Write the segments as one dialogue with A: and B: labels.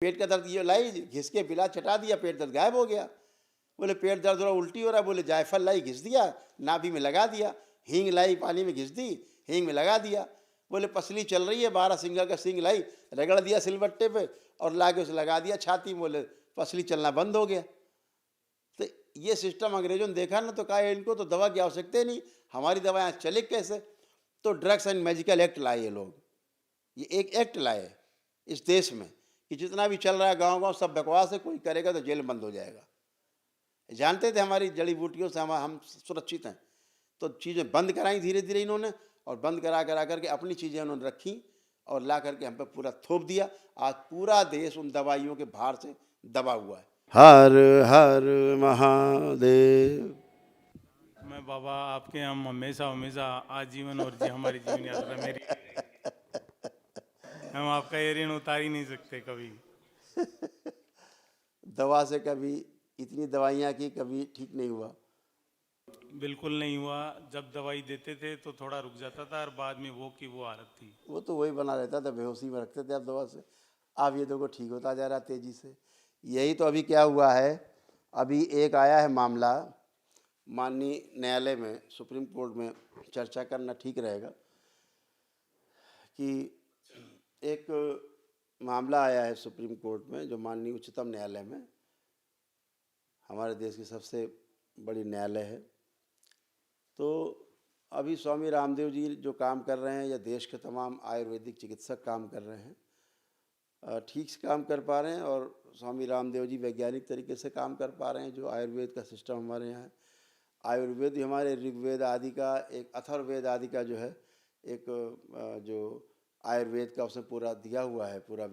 A: पेट का दर्द ये लाई, घिस के पिला, चटा दिया, पेट दर्द गायब हो गया। बोले पेट दर्द हो रहा, उल्टी हो रहा, बोले जायफल लाई, घिस दिया, नाभि में लगा दिया। हींग लाई, पानी में घिस दी, हींग में लगा दिया। बोले पसली चल रही है, 12 सिंगा का सींग लाई, रगड़ दिया सिलबट्टे पे और लाके उसे लगा दिया छाती में, बोले पसली चलना बंद हो गया। तो ये सिस्टम अंग्रेजों ने देखा ना, तो कहा इनको तो दवा की आवश्यकता ही नहीं, हमारी दवाएं चले कैसे। तो ड्रग्स एंड मेडिकल एक्ट लाए ये लोग, ये एक एक्ट लाए इस देश में कि जितना भी चल रहा है गांव गांव सब बकवास है, कोई करेगा तो जेल बंद हो जाएगा। जानते थे हमारी जड़ी बूटियों से हम सुरक्षित हैं, तो चीज़ें बंद कराई धीरे धीरे इन्होंने, और बंद करा करा करके अपनी चीज़ें उन्होंने रखी और ला करके हम पे पूरा थोप दिया। आज पूरा देश उन दवाइयों के भार से दबा हुआ है। हर हर महादेव।
B: मैं बाबा आपके हम हमेशा हमेशा आजीवन और हमारी जीवन यात्रा मेरी हम आपका ये ऋण उतार ही नहीं सकते कभी।
A: दवा से कभी इतनी दवाइयाँ की, कभी ठीक नहीं हुआ।
B: बिल्कुल नहीं हुआ। जब दवाई देते थे तो थोड़ा रुक जाता था और बाद में वो की वो हालत थी।
A: वो तो वही बना रहता था, बेहोशी में रखते थे आप दवा से। अब ये देखो ठीक होता जा रहा है तेजी से। यही तो अभी क्या हुआ है, अभी एक आया है मामला माननीय न्यायालय में, सुप्रीम कोर्ट में चर्चा करना ठीक रहेगा कि एक मामला आया है सुप्रीम कोर्ट में, जो माननीय उच्चतम न्यायालय में, हमारे देश की सबसे बड़ी न्यायालय है। तो अभी स्वामी रामदेव जी जो काम कर रहे हैं, या देश के तमाम आयुर्वेदिक चिकित्सक काम कर रहे हैं, ठीक से काम कर पा रहे हैं। और स्वामी रामदेव जी वैज्ञानिक तरीके से काम कर पा रहे हैं। जो आयुर्वेद का सिस्टम हमारे यहाँ है, आयुर्वेद भी हमारे ऋग्वेद आदि का, एक अथर्ववेद आदि का जो है, एक जो आयुर्वेद का उसमें पूरा दिया हुआ है, पूरा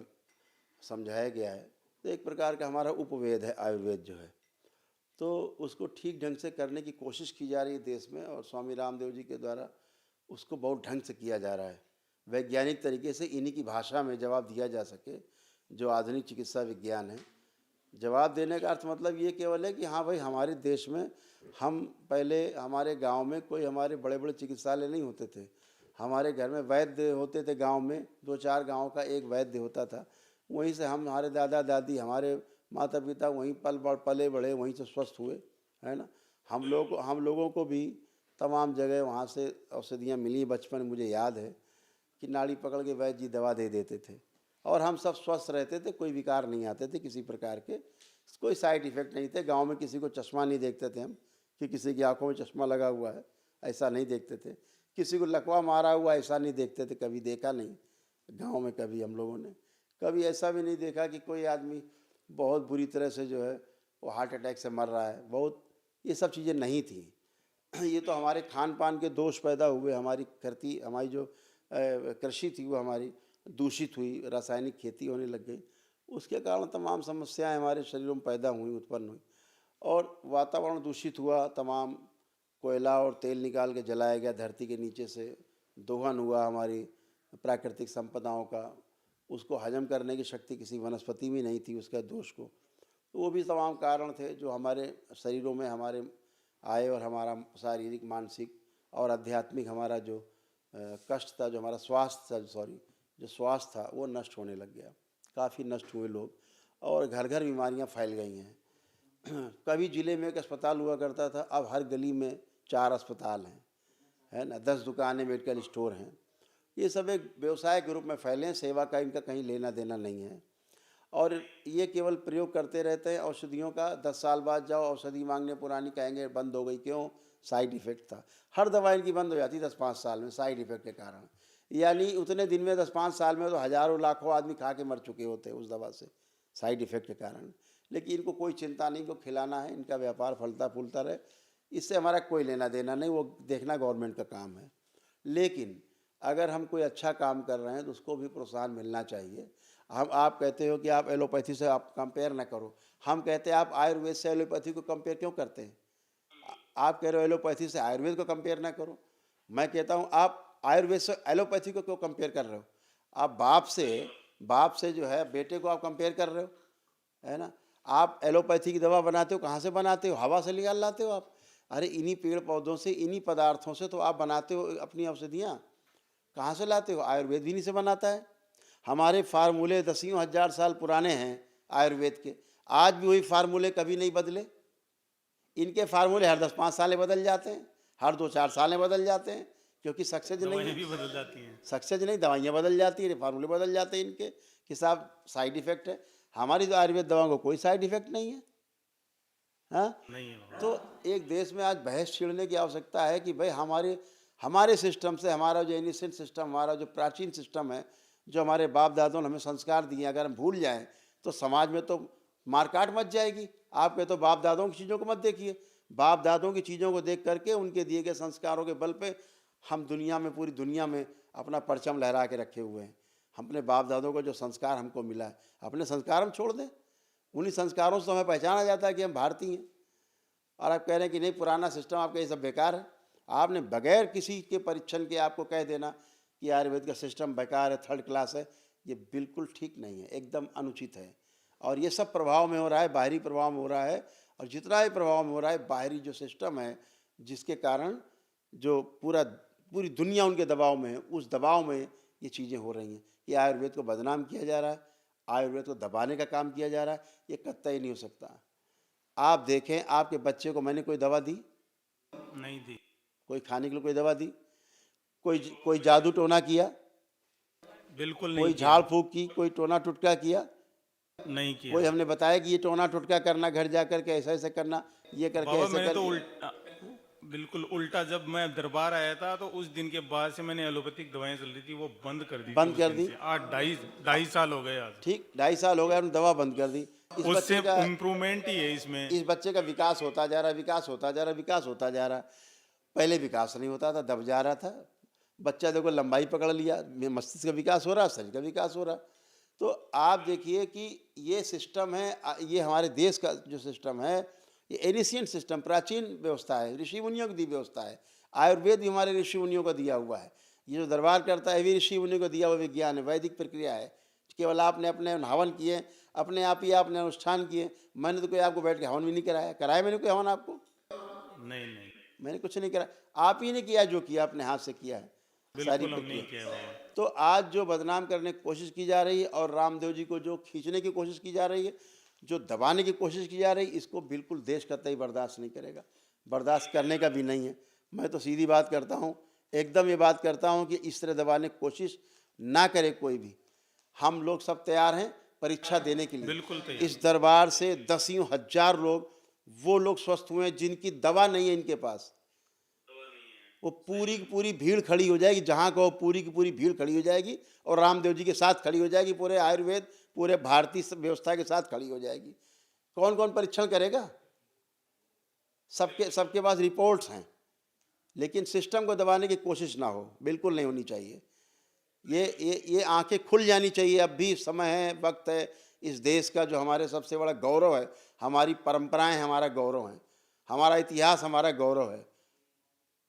A: समझाया गया है। तो एक प्रकार का हमारा उपवेद है आयुर्वेद जो है। तो उसको ठीक ढंग से करने की कोशिश की जा रही है देश में, और स्वामी रामदेव जी के द्वारा उसको बहुत ढंग से किया जा रहा है। वैज्ञानिक तरीके से इन्हीं की भाषा में जवाब दिया जा सके, जो आधुनिक चिकित्सा विज्ञान है। जवाब देने का अर्थ मतलब ये केवल है कि हाँ भाई, हमारे देश में हम पहले, हमारे गांव में कोई हमारे बड़े बड़े चिकित्सालय नहीं होते थे। हमारे घर में वैद्य होते थे, गांव में 2-4 गांव का एक वैद्य होता था। वहीं से हम, हमारे दादा दादी, हमारे माता पिता वहीं पले बढ़े, वहीं से स्वस्थ हुए, है ना। हम लोगों को भी तमाम जगह वहाँ से औषधियाँ मिली। बचपन में मुझे याद है कि नाड़ी पकड़ के वैद्य जी दवा दे देते थे, और हम सब स्वस्थ रहते थे, कोई विकार नहीं आते थे किसी प्रकार के, कोई साइड इफ़ेक्ट नहीं थे। गांव में किसी को चश्मा नहीं देखते थे हम, कि किसी की आंखों में चश्मा लगा हुआ है, ऐसा नहीं देखते थे। किसी को लकवा मारा हुआ ऐसा नहीं देखते थे, कभी देखा नहीं गांव में। कभी हम लोगों ने कभी ऐसा भी नहीं देखा कि कोई आदमी बहुत बुरी तरह से जो है वो हार्ट अटैक से मर रहा है। बहुत ये सब चीज़ें नहीं थी। ये तो हमारे खान पान के दोष पैदा हुए। हमारी जो कृषि थी वो हमारी दूषित हुई, रासायनिक खेती होने लग गई। उसके कारण तमाम समस्याएं हमारे शरीरों में पैदा हुई, उत्पन्न हुई, और वातावरण दूषित हुआ। तमाम कोयला और तेल निकाल के जलाया गया धरती के नीचे से, दोहन हुआ हमारी प्राकृतिक संपदाओं का। उसको हजम करने की शक्ति किसी वनस्पति में नहीं थी, उसका दोष को। तो वो भी तमाम कारण थे जो हमारे शरीरों में हमारे आए, और हमारा शारीरिक, मानसिक और आध्यात्मिक हमारा जो कष्ट था, जो हमारा स्वास्थ्य था, जो स्वास्थ्य था वो नष्ट होने लग गया। काफ़ी नष्ट हुए लोग, और घर घर बीमारियां फैल गई हैं। कभी ज़िले में एक अस्पताल हुआ करता था, अब हर गली में 4 अस्पताल हैं, है ना। 10 दुकानें, मेडिकल स्टोर हैं। ये सब एक व्यवसाय के रूप में फैले हैं। सेवा का इनका कहीं लेना देना नहीं है, और ये केवल प्रयोग करते रहते हैं औषधियों का। 10 साल बाद जाओ औषधि मांगने, पुरानी कहेंगे बंद हो गई, क्यों? साइड इफ़ेक्ट था। हर दवा इनकी बंद हो जाती 10-5 साल में साइड इफ़ेक्ट के कारण। यानी उतने दिन में, 10-5 साल में तो हज़ारों लाखों आदमी खा के मर चुके होते हैं उस दवा से, साइड इफ़ेक्ट के कारण। लेकिन इनको कोई चिंता नहीं, इनको खिलाना है, इनका व्यापार फलता फूलता रहे, इससे हमारा कोई लेना देना नहीं। वो देखना गवर्नमेंट का काम है। लेकिन अगर हम कोई अच्छा काम कर रहे हैं तो उसको भी प्रोत्साहन मिलना चाहिए। आप कहते हो कि आप एलोपैथी से आप कंपेयर ना करो, हम कहते हैं आप आयुर्वेद से एलोपैथी को कंपेयर क्यों करते हैं? आप कह रहे हो एलोपैथी से आयुर्वेद को कंपेयर ना करो। मैं कहता हूँ आप आयुर्वेद से एलोपैथी को क्यों कंपेयर कर रहे हो? आप बाप से जो है बेटे को आप कंपेयर कर रहे हो, है ना। आप एलोपैथी की दवा बनाते हो, कहाँ से बनाते हो? हवा से निकाल लाते हो आप। अरे इन्हीं पेड़ पौधों से, इन्हीं पदार्थों से तो आप बनाते हो अपनी औषधियाँ। कहाँ से लाते हो? आयुर्वेद भी इन्हीं से बनाता है। हमारे फार्मूले दसियों हजार साल पुराने हैं आयुर्वेद के, आज भी वही फार्मूले कभी नहीं बदले। इनके फार्मूले हर 10-5 सालें बदल जाते हैं, हर 2-4 सालें बदल जाते हैं, क्योंकि सक्सेस नहीं
B: दवाइयाँ
A: है।
B: भी बदल जाती हैं।
A: सक्सेस नहीं, दवाइयाँ बदल जाती हैं, फार्मूले बदल जाते हैं इनके कि साहब साइड इफेक्ट है। हमारी तो आयुर्वेद दवाओं को कोई साइड इफेक्ट नहीं है। हाँ,
B: नहीं है बाबा।
A: तो एक देश में आज बहस छिड़ने की आवश्यकता है कि भाई हमारे हमारे सिस्टम से, हमारा जो एनिसेंट सिस्टम, हमारा जो प्राचीन सिस्टम है, जो हमारे बाप दादों ने हमें संस्कार दिए, अगर हम भूल जाएं तो समाज में तो मारकाट मच जाएगी। आप कहते तो बाप दादों की चीज़ों को मत देखिए, बाप दादों की चीज़ों को देख करके, उनके दिए गए संस्कारों के बल पे हम दुनिया में, पूरी दुनिया में अपना परचम लहरा के रखे हुए हैं। हम अपने बाप दादों को जो संस्कार हमको मिला है, अपने संस्कार हम छोड़ दें? उन्हीं संस्कारों से हमें पहचाना जाता है कि हम भारतीय हैं। और आप कह रहे हैं कि नहीं, पुराना सिस्टम आपका ये सब बेकार है। आपने बगैर किसी के परीक्षण के आपको कह देना कि आयुर्वेद का सिस्टम बेकार है, थर्ड क्लास है, ये बिल्कुल ठीक नहीं है, एकदम अनुचित है। और ये सब प्रभाव में हो रहा है, बाहरी प्रभाव में हो रहा है। और जितना भी प्रभाव में हो रहा है, बाहरी जो सिस्टम है, जिसके कारण जो पूरी दुनिया उनके दबाव में है, उस दबाव में ये चीज़ें हो रही हैं। ये आयुर्वेद को बदनाम किया जा रहा है, आयुर्वेद को दबाने का काम किया जा रहा है, ये कतई नहीं हो सकता। आप देखें, आपके बच्चे को मैंने कोई दवा दी?
B: नहीं दी।
A: कोई खाने के लिए कोई दवा दी? कोई जादू टोना किया?
B: बिल्कुल
A: कोई
B: नहीं
A: झाड़
B: किया।
A: फूक की? कोई टोना टुटका किया?
B: नहीं किया।
A: कोई हमने बताया कि ये टोना टुटका करना, घर जा करके ऐसा ऐसा करना, ये करके
B: बाबा
A: ऐसे
B: मैंने तो
A: करके?
B: बिल्कुल उल्टा, जब मैं दरबार आया था तो उस दिन के बाद से मैंने एलोपैथिक दवाएं चल रही थी वो बंद कर दी थी।
A: बंद
B: उस
A: कर
B: दिन
A: दी?
B: से आज ढाई ढाई साल हो गए आज।
A: ठीक, 2.5 साल हो गए, हमने दवा बंद कर दी। इस
B: उससे
A: बच्चे का
B: इम्प्रूवमेंट ही है इसमें।
A: इस बच्चे का विकास होता जा रहा है, विकास होता जा रहा है, विकास होता जा रहा है। पहले विकास नहीं होता था, दब जा रहा था बच्चा। देखो लंबाई पकड़ लिया, मस्तिष्क का विकास हो रहा, शरीर का विकास हो रहा। तो आप देखिए कि ये सिस्टम है, ये हमारे देश का जो सिस्टम है, ये एनिशियंट सिस्टम, प्राचीन व्यवस्था है, ऋषि मुनियों की दी व्यवस्था है। आयुर्वेद भी हमारे ऋषि मुनियों को दिया हुआ है। ये जो दरबार करता है भी ऋषि मुनियों को दिया हुआ विज्ञान है, वैदिक प्रक्रिया है। केवल आपने अपने हवन किए, अपने आप ही आपने अनुष्ठान किए। मैंने तो कोई आपको बैठ के हवन भी नहीं कराया। कराया मैंने कोई हवन आपको?
B: नहीं नहीं,
A: मैंने कुछ नहीं करा। आप ही ने किया, जो किया अपने हाथ से किया है सारी
B: बिल्कुल हम नहीं
A: प्रक्रिया।
B: किया बाबा।
A: तो आज जो बदनाम करने की कोशिश की जा रही है, और रामदेव जी को जो खींचने की कोशिश की जा रही है, जो दबाने की कोशिश की जा रही है, इसको बिल्कुल देश कतई बर्दाश्त नहीं करेगा, बर्दाश्त करने का भी नहीं है। मैं तो सीधी बात करता हूँ, एकदम ये बात करता हूँ कि इस तरह दबाने की कोशिश ना करे कोई भी। हम लोग सब तैयार हैं परीक्षा देने के लिए।
B: बिल्कुल तैयार।
A: इस दरबार से दसियों हजार लोग, वो लोग स्वस्थ हुए हैं जिनकी दवा नहीं है इनके पास। वो पूरी की पूरी भीड़ खड़ी हो जाएगी, जहाँ कहो पूरी की पूरी भीड़ खड़ी हो जाएगी, और रामदेव जी के साथ खड़ी हो जाएगी, पूरे आयुर्वेद, पूरे भारतीय व्यवस्था के साथ खड़ी हो जाएगी। कौन कौन परीक्षण करेगा? सबके पास रिपोर्ट्स हैं, लेकिन सिस्टम को दबाने की कोशिश ना हो, बिल्कुल नहीं होनी चाहिए। ये आंखें खुल जानी चाहिए। अब भी समय है, वक्त है। इस देश का जो हमारे सबसे बड़ा गौरव है, हमारी परंपराएं हमारा गौरव हैं, हमारा इतिहास हमारा गौरव है,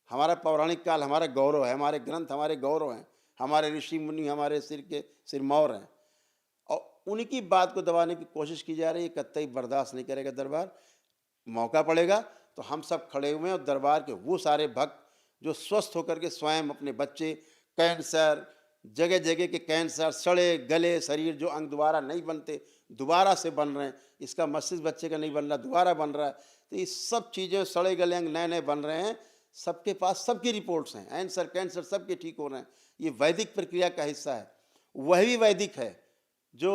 A: हमारा पौराणिक काल हमारा गौरव है, हमारे ग्रंथ हमारे गौरव हैं, हमारे ऋषि मुनि हमारे सिरमौर हैं, और उनकी बात को दबाने की कोशिश की जा रही है। कतई बर्दाश्त नहीं करेगा दरबार। मौका पड़ेगा तो हम सब खड़े हुए हैं, और दरबार के वो सारे भक्त जो स्वस्थ होकर के स्वयं अपने बच्चे, कैंसर, जगह जगह के कैंसर, सड़े गले शरीर, जो अंग दोबारा नहीं बनते, दोबारा से बन रहे हैं। इसका मस्तिष्क बच्चे का नहीं बन रहा, दोबारा बन रहा है। तो ये सब चीज़ें, सड़े गले अंग नए नए बन रहे हैं, सबके पास सबकी रिपोर्ट्स हैं, कैंसर कैंसर सबके ठीक हो रहे हैं। ये वैदिक प्रक्रिया का हिस्सा है। वह भी वैदिक है, जो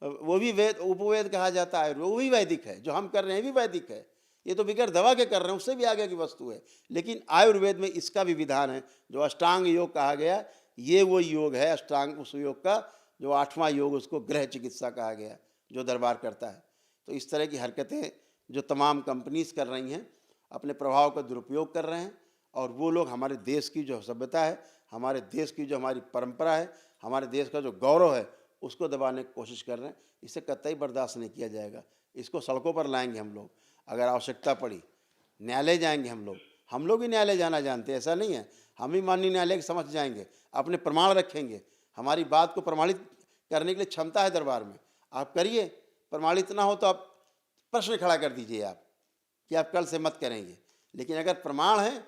A: वो भी वेद, उपवेद कहा जाता है, वो भी वैदिक है। जो हम कर रहे हैं भी वैदिक है। ये तो बिगड़ दवा के कर रहे हैं, उससे भी आगे की वस्तु है। लेकिन आयुर्वेद में इसका भी विधान है, जो अष्टांग योग कहा गया, ये वो योग है अष्टांग, उस योग का जो 8वां योग, उसको गृह चिकित्सा कहा गया, जो दरबार करता है। तो इस तरह की हरकतें जो तमाम कंपनीज कर रही हैं, अपने प्रभाव का दुरुपयोग कर रहे हैं, और वो लोग हमारे देश की जो सभ्यता है, हमारे देश की जो हमारी परंपरा है, हमारे देश का जो गौरव है, उसको दबाने की कोशिश कर रहे हैं। इसे कतई बर्दाश्त नहीं किया जाएगा। इसको सड़कों पर लाएंगे हम लोग, अगर आवश्यकता पड़ी न्यायालय जाएंगे हम लोग ही न्यायालय जाना जानते हैं, ऐसा नहीं है। हम ही माननीय न्यायालय के समक्ष जाएंगे, अपने प्रमाण रखेंगे। हमारी बात को प्रमाणित करने के लिए क्षमता है दरबार में। आप करिए, प्रमाणित ना हो तो आप प्रश्न खड़ा कर दीजिए आप कि आप कल से मत करेंगे। लेकिन अगर प्रमाण है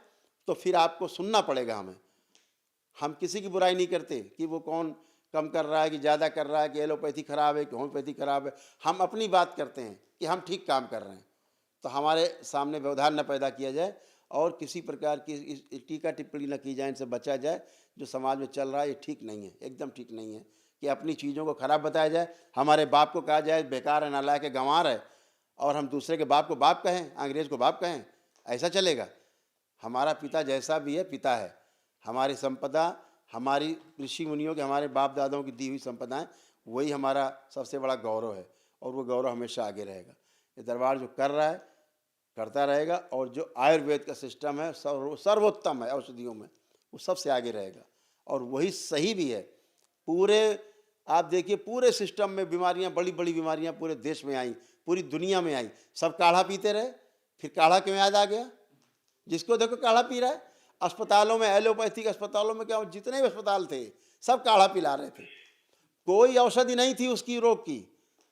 A: तो फिर आपको सुनना पड़ेगा हमें। हम किसी की बुराई नहीं करते कि वो कौन कम कर रहा है कि ज़्यादा कर रहा है, कि एलोपैथी खराब है कि होम्योपैथी खराब है। हम अपनी बात करते हैं कि हम ठीक काम कर रहे हैं, तो हमारे सामने व्यवधान न पैदा किया जाए और किसी प्रकार की इस टीका टिप्पणी न की जाए, इनसे बचा जाए। जो समाज में चल रहा है ये ठीक नहीं है, एकदम ठीक नहीं है कि अपनी चीज़ों को खराब बताया जाए। हमारे बाप को कहा जाए बेकार है, नालायक है, गंवार है, और हम दूसरे के बाप को बाप कहें, अंग्रेज़ को बाप कहें, ऐसा चलेगा? हमारा पिता जैसा भी है पिता है। हमारी संपदा, हमारी ऋषि मुनियों के, हमारे बाप दादाओं की दी हुई संपदाएं, वही हमारा सबसे बड़ा गौरव है और वो गौरव हमेशा आगे रहेगा। ये दरबार जो कर रहा है करता रहेगा, और जो आयुर्वेद का सिस्टम है सर्वोत्तम है औषधियों में, वो सबसे आगे रहेगा और वही सही भी है। पूरे आप देखिए पूरे सिस्टम में बीमारियां, बड़ी बड़ी बीमारियां पूरे देश में आई, पूरी दुनिया में आई, सब काढ़ा पीते रहे। फिर काढ़ा क्यों याद आ गया? जिसको देखो काढ़ा पी रहा है। अस्पतालों में, एलोपैथिक अस्पतालों में क्या, जितने भी अस्पताल थे सब काढ़ा पिला रहे थे। कोई औषधि नहीं थी उसकी रोग की,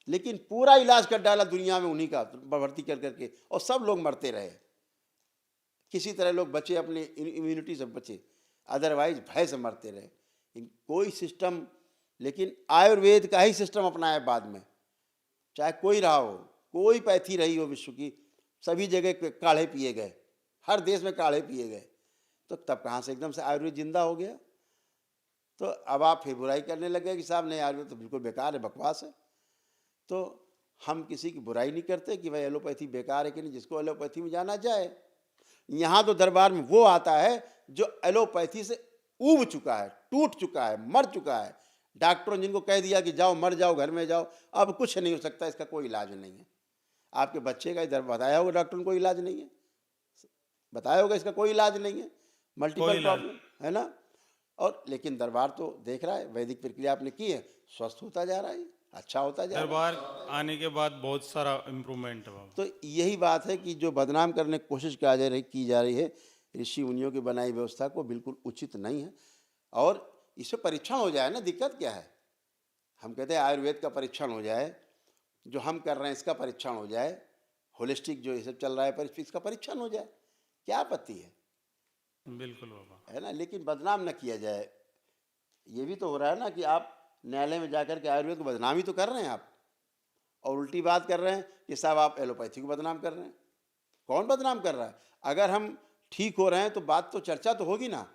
A: लेकिन पूरा इलाज कर डाला दुनिया में उन्हीं का, भर्ती कर करके, और सब लोग मरते रहे। किसी तरह लोग बचे, अपने इम्यूनिटी से बचे, अदरवाइज भय से मरते रहे। कोई सिस्टम, लेकिन आयुर्वेद का ही सिस्टम अपनाया बाद में। चाहे कोई रहा हो, कोई पैथी रही हो विश्व की, सभी जगह काढ़े पिए गए, हर देश में काढ़े पिए गए। तो तब कहाँ से एकदम से आयुर्वेद जिंदा हो गया? तो अब आप फिर बुराई करने लगे कि साहब नहीं, आयुर्वेद तो बिल्कुल बेकार है, बकवास है। तो हम किसी की बुराई नहीं करते कि भाई एलोपैथी बेकार है कि नहीं, जिसको एलोपैथी में जाना जाए। यहाँ तो दरबार में वो आता है जो एलोपैथी से ऊब चुका है, टूट चुका है, मर चुका है। डॉक्टरों ने जिनको कह दिया कि जाओ, मर जाओ, घर में जाओ, अब कुछ नहीं हो सकता, इसका कोई इलाज नहीं है। आपके बच्चे का इधर बताया होगा डॉक्टर ने, कोई इलाज नहीं है, बताया होगा इसका कोई इलाज नहीं है, मल्टीपल प्रॉब्लम है ना। और लेकिन दरबार तो देख रहा है, वैदिक प्रक्रिया आपने की है, स्वस्थ होता जा रहा है, अच्छा होता जा रहा है।
B: दरबार आने के बाद बहुत सारा इम्प्रूवमेंट है बाबा।
A: तो यही बात है कि जो बदनाम करने की कोशिश की जा रही है ऋषि मुनियों की बनाई व्यवस्था को, बिल्कुल उचित नहीं है। और इससे परीक्षण हो जाए ना, दिक्कत क्या है? हम कहते हैं आयुर्वेद का परीक्षण हो जाए, जो हम कर रहे हैं इसका परीक्षण हो जाए, होलिस्टिक जो ये सब चल रहा है इसका परीक्षण हो जाए, क्या आपत्ति है?
B: बिल्कुल बाबा।
A: है ना, लेकिन बदनाम न किया जाए। ये भी तो हो रहा है ना कि आप न्यायालय में जाकर के आयुर्वेद को बदनाम ही तो कर रहे हैं आप, और उल्टी बात कर रहे हैं कि साहब आप एलोपैथी को बदनाम कर रहे हैं। कौन बदनाम कर रहा है? अगर हम ठीक हो रहे हैं तो बात तो, चर्चा तो होगी ना।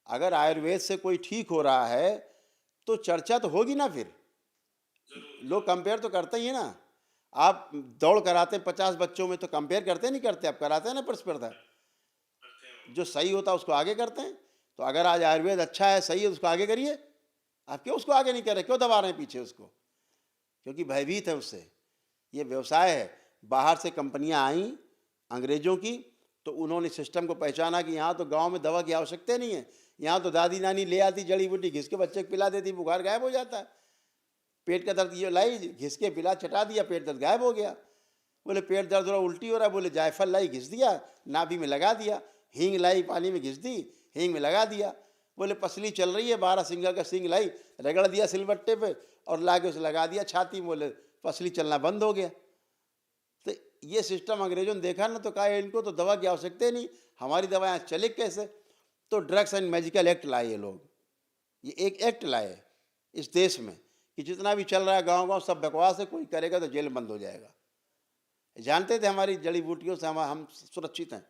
A: अगर आयुर्वेद से कोई ठीक हो रहा है तो चर्चा तो होगी ना। फिर लोग कंपेयर तो करते ही है ना। आप दौड़ कराते हैं 50 बच्चों में, तो कंपेयर करते नहीं करते, आप कराते हैं ना प्रतिस्पर्धा। जो सही होता है उसको आगे करते हैं। तो अगर आज आयुर्वेद अच्छा है, सही है, उसको आगे करिए। आप क्यों उसको आगे नहीं कर रहे, क्यों दबा रहे हैं पीछे उसको? क्योंकि भयभीत है उससे। ये व्यवसाय है। बाहर से कंपनियां आई अंग्रेजों की, तो उन्होंने सिस्टम को पहचाना कि यहाँ तो गांव में दवा की आवश्यकता नहीं है, यहाँ तो दादी नानी ले आती जड़ी बूटी, घिस के बच्चे को पिला देती, बुखार गायब हो जाता है। पेट का दर्द ये लाई, घिस के पिला, चटा दिया, पेट दर्द गायब हो गया। बोले पेट दर्द हो रहा, उल्टी हो रहा, बोले जायफल लाई, घिस दिया, नाभि में लगा दिया। हींग लाई, पानी में घिस दी, हींग में लगा दिया। बोले पसली चल रही है, 12 सिंगल का सिंग लाई, रगड़ दिया सिलबट्टे पे और ला के उसे लगा दिया छाती में, बोले पसली चलना बंद हो गया। तो ये सिस्टम अंग्रेजों ने देखा ना, तो कहा इनको तो दवा की आवश्यकता ही नहीं, हमारी दवाएं चले कैसे? तो ड्रग्स एंड मेडिकल एक्ट लाए ये लोग। ये एक एक्ट लाए इस देश में कि जितना भी चल रहा है गांव गांव सब बकवास है, कोई करेगा तो जेल बंद हो जाएगा। जानते थे हमारी जड़ी बूटियों से हम सुरक्षित हैं,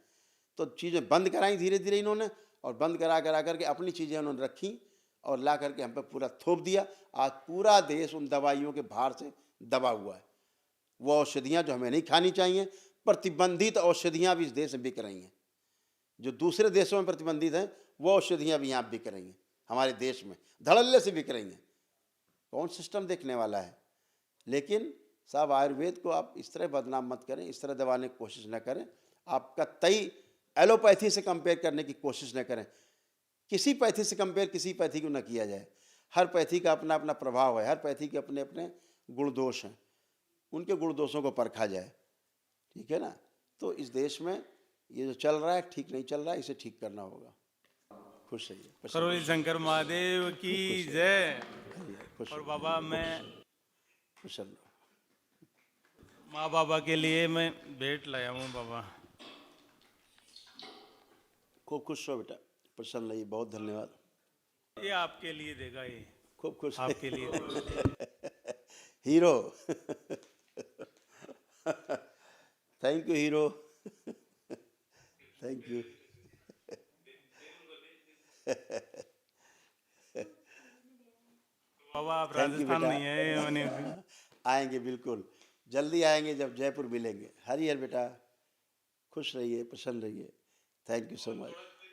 A: तो चीज़ें बंद कराई धीरे धीरे इन्होंने, और बंद करा करके अपनी चीज़ें उन्होंने रखी और ला करके हम पे पूरा थोप दिया। आज पूरा देश उन दवाइयों के भार से दबा हुआ है। वो औषधियाँ जो हमें नहीं खानी चाहिए, प्रतिबंधित औषधियाँ भी इस देश में बिक रही हैं। जो दूसरे देशों में प्रतिबंधित हैं वो औषधियाँ भी यहाँ बिक रही हैं, हमारे देश में धड़ल्ले से बिक रही हैं। कौन सिस्टम देखने वाला है? लेकिन साहब आयुर्वेद को आप इस तरह बदनाम मत करें, इस तरह दबाने की कोशिश न करें। आपका तय एलोपैथी से कंपेयर करने की कोशिश न करें। किसी पैथी से कंपेयर किसी पैथी को न किया जाए। हर पैथी का अपना अपना प्रभाव है, हर पैथी के अपने अपने गुण दोष हैं, उनके गुण दोषों को परखा जाए, ठीक है ना। तो इस देश में ये जो चल रहा है ठीक नहीं चल रहा है, इसे ठीक करना होगा। खुश रहिए।
B: करोली शंकर महादेव की जय।
A: खुश
B: और बाबा मैं
A: खुश रहो।
B: माँ बाबा के लिए मैं भेंट लाया हूँ बाबा।
A: खूब खुश रहो बेटा, प्रसन्न रहिए, बहुत धन्यवाद।
B: ये आपके लिए देगा ये।
A: खूब खुश
B: आपके लिए।
A: Hero. Thank you hero. Thank you.
B: बाबा आप
A: थैंक यू
B: राजस्थान
A: बेटा।
B: नहीं है मैंने।
A: आएंगे बिल्कुल, जल्दी आएंगे जब जयपुर मिलेंगे। हरिहर बेटा, खुश रहिए, प्रसन्न रहिए। Thank you so much.